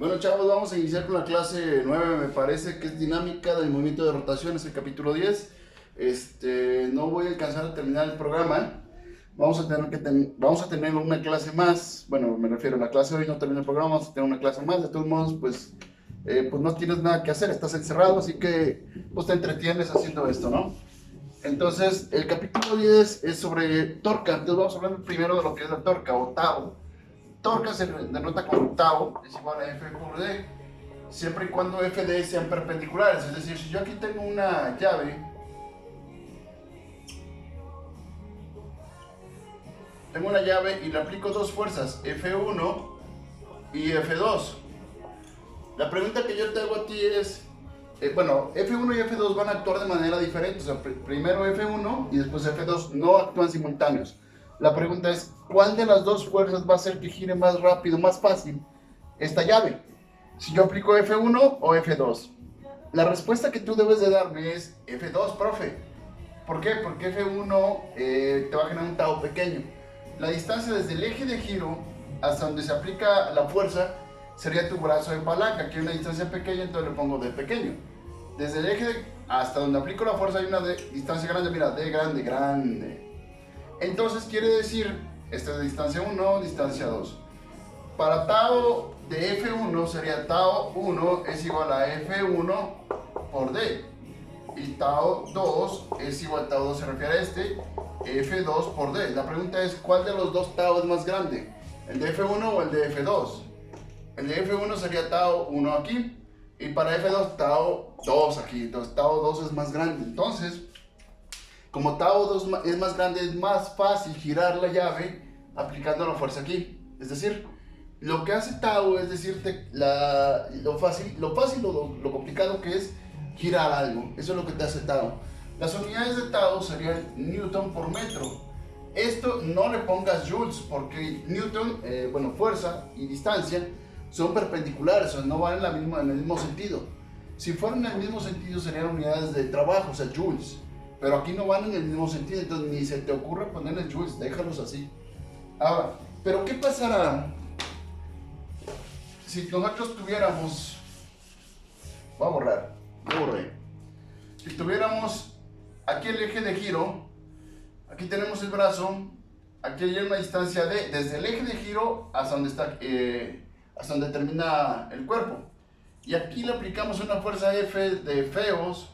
Bueno, chavos, vamos a iniciar con la clase 9, me parece que es dinámica del movimiento de rotación, es el capítulo 10. No voy a alcanzar a terminar el programa. Vamos a tener una clase más. Bueno, me refiero a la clase de hoy, no termina el programa, vamos a tener una clase más. De todos modos, pues no tienes nada que hacer, estás encerrado, así que pues te entretienes haciendo esto, ¿no? Entonces, el capítulo 10 es sobre torca. Entonces vamos a hablar primero de lo que es la torca o Tao. Torca se denota como Tao, es igual a F por D, siempre y cuando F y D sean perpendiculares. Es decir, si yo aquí tengo una llave, y le aplico dos fuerzas, F1 y F2. La pregunta que yo te hago a ti es, F1 y F2 van a actuar de manera diferente. O sea, primero F1 y después F2 no actúan simultáneos. La pregunta es, ¿cuál de las dos fuerzas va a hacer que gire más rápido, más fácil esta llave? Si yo aplico F1 o F2. La respuesta que tú debes de darme es F2, profe. ¿Por qué? Porque F1 te va a generar un Tao pequeño. La distancia desde el eje de giro hasta donde se aplica la fuerza sería tu brazo de palanca. Aquí hay una distancia pequeña, entonces le pongo D pequeño. Desde el eje hasta donde aplico la fuerza hay una distancia grande, mira, D grande, grande. Entonces quiere decir, esta es distancia 1, distancia 2. Para Tao de F1 sería Tao 1 es igual a F1 por D. Y Tao 2 es igual a Tao 2, se refiere a F2 por D. La pregunta es, ¿cuál de los dos Tao es más grande? ¿El de F1 o el de F2? El de F1 sería Tao 1 aquí. Y para F2, Tao 2 aquí. Entonces Tao 2 es más grande. Entonces, como Tao 2 es más grande, es más fácil girar la llave aplicando la fuerza aquí. Es decir, lo que hace Tao es decirte lo fácil, lo complicado que es girar algo. Eso es lo que te hace Tao. Las unidades de Tao serían Newton por metro. Esto no le pongas joules porque Newton, fuerza y distancia son perpendiculares, o sea, no van en el mismo sentido. Si fueran en el mismo sentido serían unidades de trabajo, o sea, joules. Pero aquí no van en el mismo sentido, entonces ni se te ocurre ponerles joules, déjalos así. Ahora, pero ¿qué pasará si nosotros tuviéramos... Voy a borrar, yo borré. Si tuviéramos aquí el eje de giro, aquí tenemos el brazo, aquí hay una distancia D, desde el eje de giro hasta donde termina el cuerpo. Y aquí le aplicamos una fuerza F de feos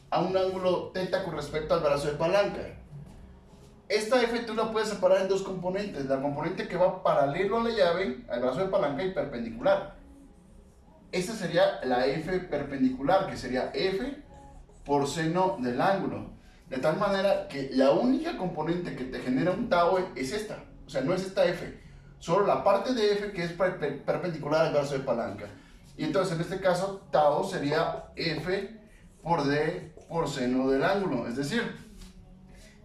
a un ángulo θ con respecto al brazo de palanca. Esta F tú la puedes separar en dos componentes. La componente que va paralelo a la llave, al brazo de palanca, y perpendicular. Esta sería la F perpendicular, que sería F por seno del ángulo. De tal manera que la única componente que te genera un Tao es esta. O sea, no es esta F. Solo la parte de F que es perpendicular al brazo de palanca. Y entonces en este caso Tao sería F por D por seno del ángulo. Es decir,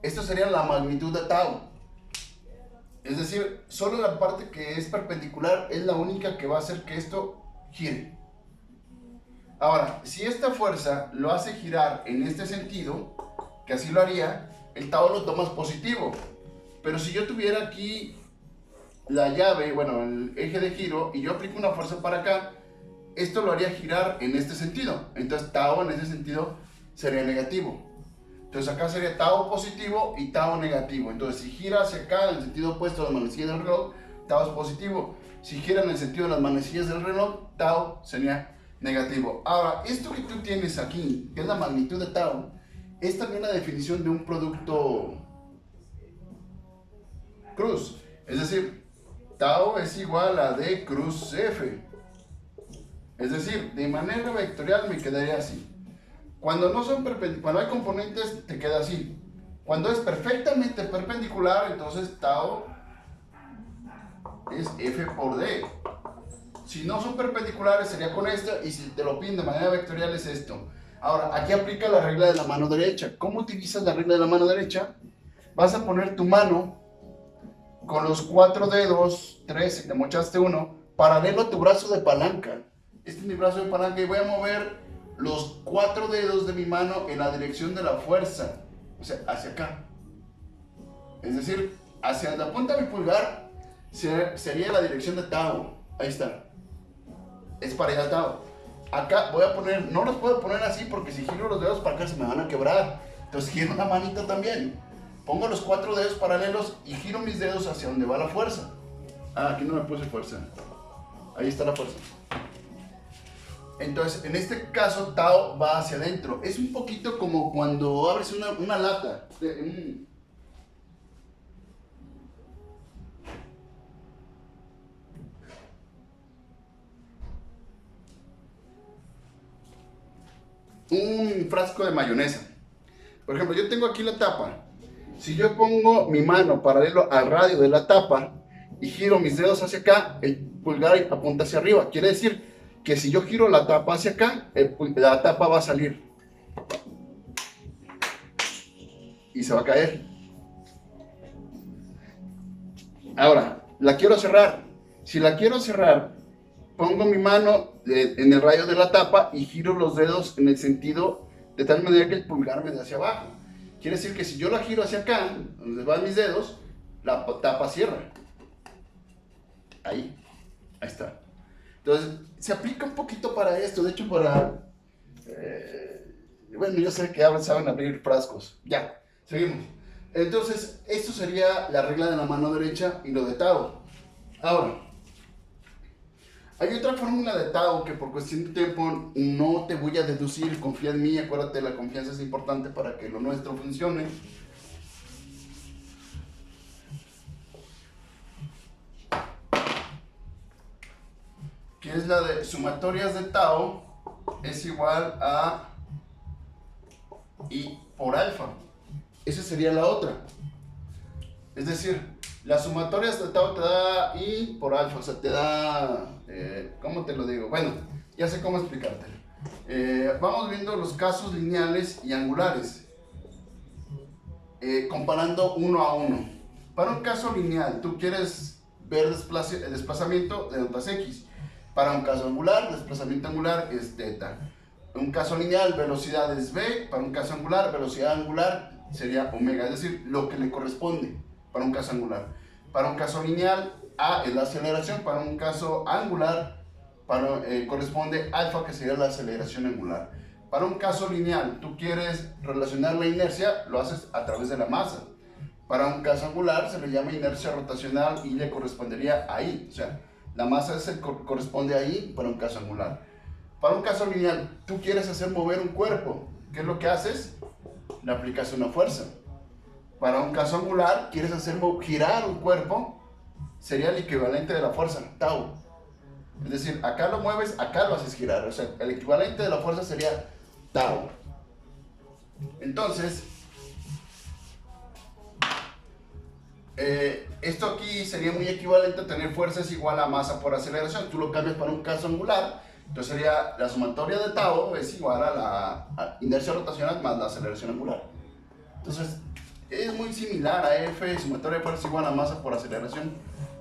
esto sería la magnitud de Tao. Es decir, solo la parte que es perpendicular es la única que va a hacer que esto gire. Ahora, si esta fuerza lo hace girar en este sentido, que así lo haría, el Tao lo tomas positivo. Pero si yo tuviera aquí la llave, el eje de giro, y yo aplico una fuerza para acá, esto lo haría girar en este sentido. Entonces Tao en ese sentido sería negativo. Entonces acá sería Tao positivo y Tao negativo. Entonces si gira hacia acá en el sentido opuesto a las manecillas del reloj, Tao es positivo. Si gira en el sentido de las manecillas del reloj, Tao sería negativo. Ahora, esto que tú tienes aquí, que es la magnitud de Tao, es también la definición de un producto cruz. Es decir, Tao es igual a D cruz F. Es decir, de manera vectorial me quedaría así. Cuando hay componentes, te queda así. Cuando es perfectamente perpendicular, entonces Tao es F por D. Si no son perpendiculares, sería con esta, y si te lo piden de manera vectorial, es esto. Ahora, aquí aplica la regla de la mano derecha. ¿Cómo utilizas la regla de la mano derecha? Vas a poner tu mano con los 4 dedos, 3, si te mochaste uno, paralelo a tu brazo de palanca. Este es mi brazo de palanca y voy a mover los 4 dedos de mi mano en la dirección de la fuerza, o sea, hacia acá. Es decir, hacia la punta de mi pulgar sería la dirección de Tao. Ahí está. es para allá atado. Acá voy a poner, no los puedo poner así porque si giro los dedos para acá se me van a quebrar. Entonces giro la manita también. Pongo los 4 dedos paralelos y giro mis dedos hacia donde va la fuerza. Ah, aquí no me puse fuerza. Ahí está la fuerza. Entonces, en este caso, Tao va hacia adentro. Es un poquito como cuando abres una lata. Un frasco de mayonesa. Por ejemplo, yo tengo aquí la tapa. Si yo pongo mi mano paralelo al radio de la tapa y giro mis dedos hacia acá, el pulgar apunta hacia arriba. Quiere decir que si yo giro la tapa hacia acá, la tapa va a salir y se va a caer. Ahora, la quiero cerrar. Si la quiero cerrar, pongo mi mano en el radio de la tapa y giro los dedos en el sentido de tal manera que el pulgar me dé hacia abajo. Quiere decir que si yo la giro hacia acá, donde van mis dedos, la tapa cierra. Ahí está. Entonces, se aplica un poquito para esto. De hecho, para... bueno, yo sé que saben abrir frascos. Ya, seguimos. Entonces, esto sería la regla de la mano derecha y lo de Tao. Ahora, hay otra fórmula de Tao que por cuestión de tiempo no te voy a deducir. Confía en mí, acuérdate, la confianza es importante para que lo nuestro funcione. Que es la de sumatorias de Tao es igual a I por alfa. Esa sería la otra. Es decir, las sumatorias de Tao te da I por alfa, o sea, te da... ¿cómo te lo digo? Bueno, ya sé cómo explicarte. Vamos viendo los casos lineales y angulares, comparando uno a uno. Para un caso lineal, tú quieres ver desplazamiento de notas X. Para un caso angular, desplazamiento angular es θ. Un caso lineal, velocidad es v. Para un caso angular, velocidad angular sería omega, es decir, lo que le corresponde para un caso angular. Para un caso lineal, a es la aceleración. Para un caso angular, corresponde alfa, que sería la aceleración angular. Para un caso lineal, tú quieres relacionar la inercia, lo haces a través de la masa. Para un caso angular se le llama inercia rotacional y le correspondería ahí, o sea, la masa corresponde ahí para un caso angular. Para un caso lineal, tú quieres hacer mover un cuerpo. ¿Qué es lo que haces? Le aplicas una fuerza. Para un caso angular, quieres hacer girar un cuerpo, sería el equivalente de la fuerza, Tao. Es decir, acá lo mueves, acá lo haces girar. O sea, el equivalente de la fuerza sería Tao. Entonces, esto aquí sería muy equivalente a tener fuerzas igual a masa por aceleración. Tú lo cambias para un caso angular, entonces sería la sumatoria de Tao es igual a la inercia rotacional más la aceleración angular. Entonces es muy similar a F, sumatoria de fuerza igual a masa por aceleración,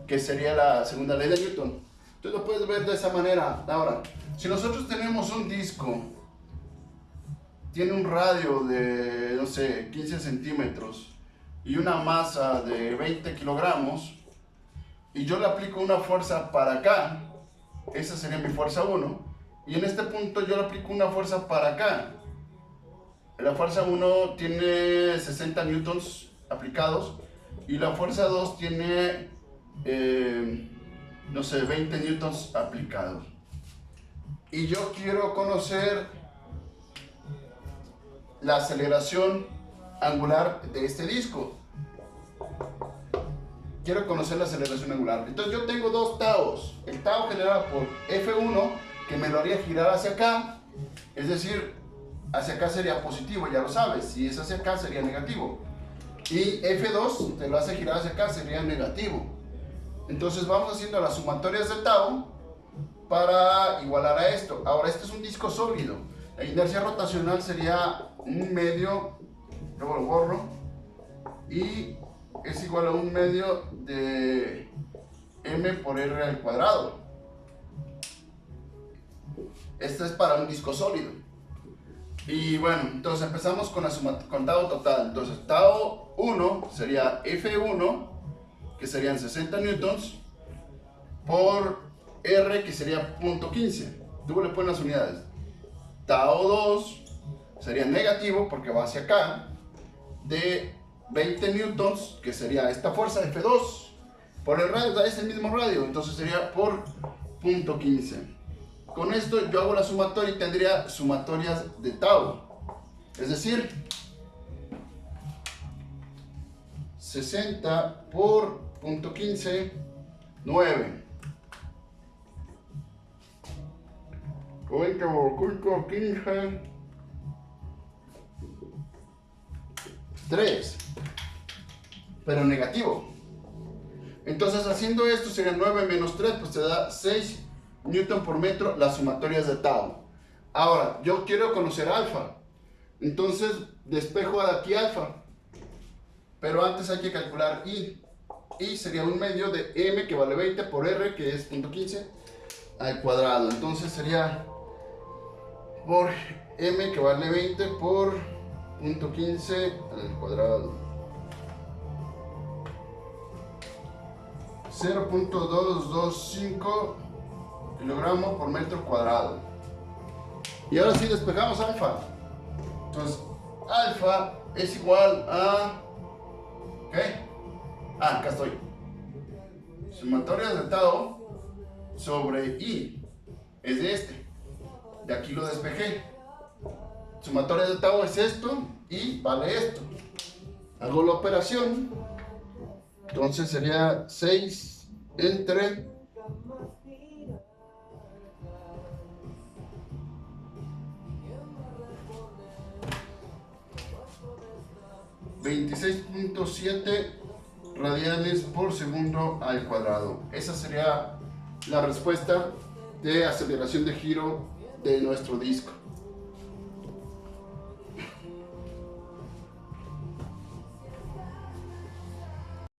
que sería la segunda ley de Newton. Entonces lo puedes ver de esa manera. Ahora, si nosotros tenemos un disco, tiene un radio de, no sé, 15 centímetros, y una masa de 20 kilogramos, y yo le aplico una fuerza para acá, esa sería mi fuerza 1, y en este punto yo le aplico una fuerza para acá. La fuerza 1 tiene 60 newtons aplicados, y la fuerza 2 tiene, no sé, 20 newtons aplicados. Y yo quiero conocer la aceleración angular de este disco. Quiero conocer la aceleración angular. Entonces yo tengo dos Taos. El Tao generado por F1, que me lo haría girar hacia acá. Es decir, hacia acá sería positivo, ya lo sabes. Si es hacia acá sería negativo. Y F2 te lo hace girar hacia acá, sería negativo. Entonces vamos haciendo las sumatorias de Tao para igualar a esto. Ahora, este es un disco sólido. La inercia rotacional sería un medio, luego lo borro, y es igual a un medio de m por r al cuadrado. Este es para un disco sólido. Y bueno, entonces empezamos con Tao total. Entonces Tao 1 sería F1, que serían 60 newtons, por R, que sería 0.15. Tú le pones las unidades. Tau 2 sería negativo porque va hacia acá, de 20 newtons, que sería esta fuerza F2, por el radio, es el mismo radio, entonces sería por 0.15. Con esto yo hago la sumatoria y tendría sumatorias de tau, es decir, 60 por 0.15, 9. 90 por 15, 3, pero negativo. Entonces haciendo esto sería 9 menos 3, pues te da 6 newton por metro las sumatorias de tau. Ahora, yo quiero conocer alfa, entonces despejo de aquí alfa, pero antes hay que calcular I. I sería un medio de M, que vale 20, por R, que es 0.15 al cuadrado. Entonces sería por M, que vale 20, por 0.15 al cuadrado. 0.225 kilogramos por metro cuadrado. Y ahora sí despejamos alfa. Entonces, alfa es igual a... ¿qué? Acá estoy. Sumatorias de tau sobre I es de este. De aquí lo despejé. Sumatoria de tau es esto y vale esto. Hago la operación. Entonces sería 6 entre 26.7 radianes por segundo al cuadrado. Esa sería la respuesta de aceleración de giro de nuestro disco.